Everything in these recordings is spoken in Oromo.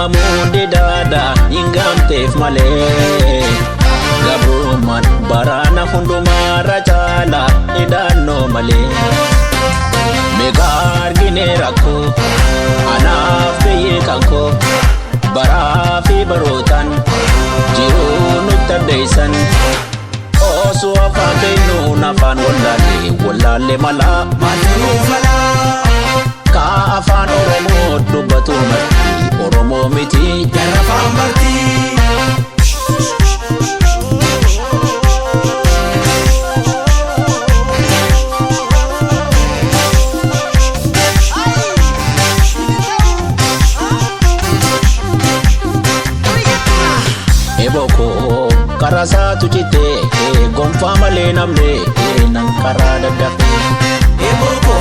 Abamundi dada ingamteef malee Gabrumman barana hundumara chala idanno malee Meeqa argine rakko anaaf biyye kanko Baraa fi barootan jiruu nutti addeessan Osoo afaan keenyuun afaan wallaalee malaa Ka afaan Oromoo dubbatu marti Oromoo miti jarra afaan barti Eboko karasa tucite gonfa malee namne nan karaa daddafe Eboko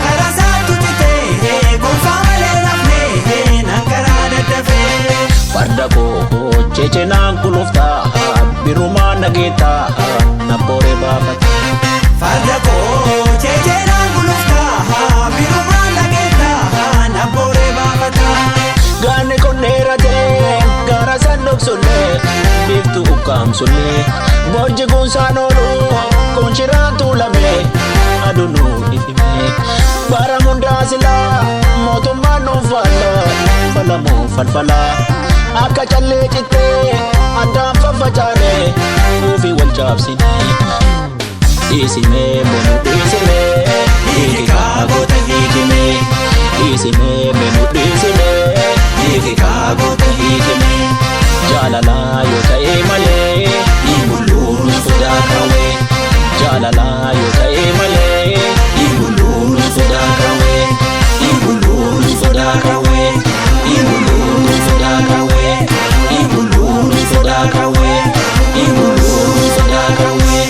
karasa tucite gonfa malee namne nan karaa daddafe Farda ko cece naan kulufta biruma nageeta nabbore baafata Farda ko cece naan kulufta biruma nageeta nabbore baafata Gaanni konneerate gara sandoksulle biftu ukkaamsulle Borji guunsaan oolu kunshiraan tuulame adunu ifime Bara hundaa silaa mootummaan nuufalla falamoo falfala Akka callee cittee addaan faffacaane uufii wal caabsine Dhiisime menu dhiisime dhiigi kaagoota hiikime Dhiisime menu dhiisime dhiigi kaagoota hiikime Jaalalaa yoo ta'e malee dhiibulluun sodaa kawee Jaalalaa yoo ta'e malee dhiibulluun sodaa kawee Dhiibulluun sodaa kawee Dhiibulluun sodaa kawee Dhiibulluun sodaa kawee Dhiibulluun sodaa kawee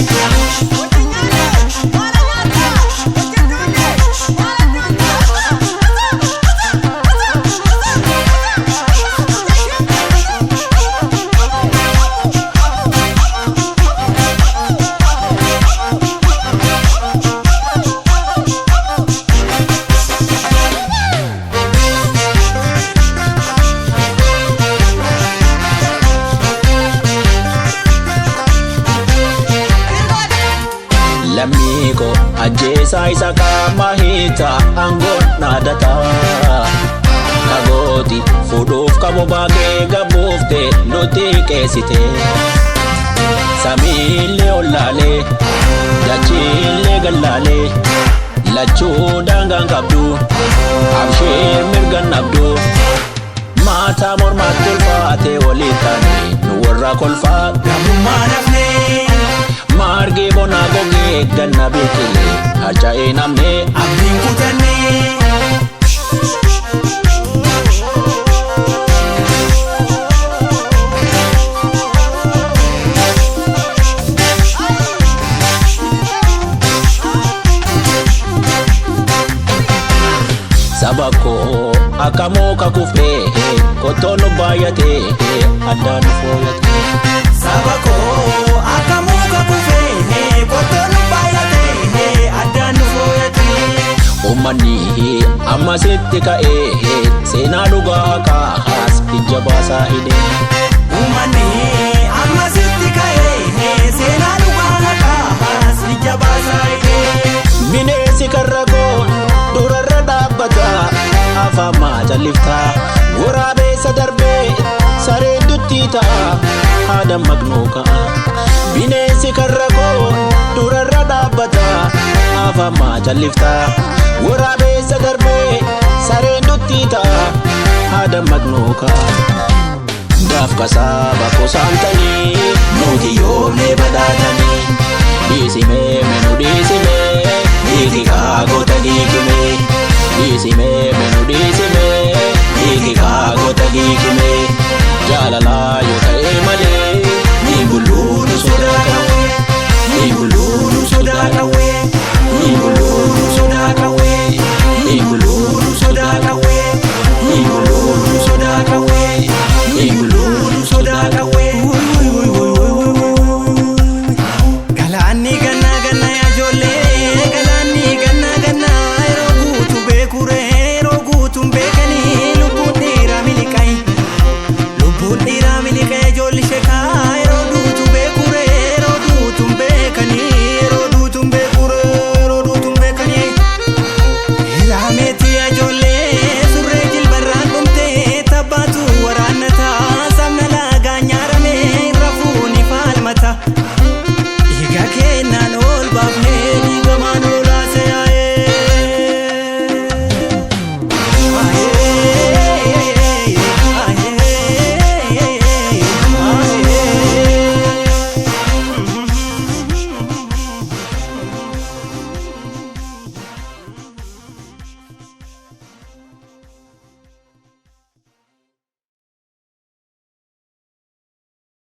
Lamiko ajjeesaa isa qaama hiita aangoon naadata Kagooti fuudhuuf qabu baagee gabuufte nuti qeessite Samiillee ollaalee dachiillee gallaalee Lachuu daangaan qabdu absheer mirgan nabdu Maataa mormaatti ulfaatee walii taane nu warra kolfaa Gamummaa nafnee Margi bona goge ganna biqile harca'ee namne abdiin kutannee Saba koo akka muka kufee qotoon nu baay'atee addaan nu fooyyate Saba koo akka muka kufee qotoon nu baay'atee addaan nu fooyyate Uummanni ammasitti ka'ee seenaa dhugaa kaas ija baasaa hidhee Uummanni ammasitti ka'ee seenaa dhugaa kaas ija baasaa hidhee Bineensi karra koo durarra dhaabbata afaan maacallifta Waraabeessa darbee sareen duttii ta'a haada maqnoo ka'a Bineensi karra koo durarra dhaabbata afaan maacallifta Waraabeessa darbee sareen duttii ta'a haada maqnoo ka'a Gaaf kasaaba kosaantanii nuti yoomlee badhaatanii Dhiisime menu dhiisime dhiigi kaagoota hiikime Dhiisime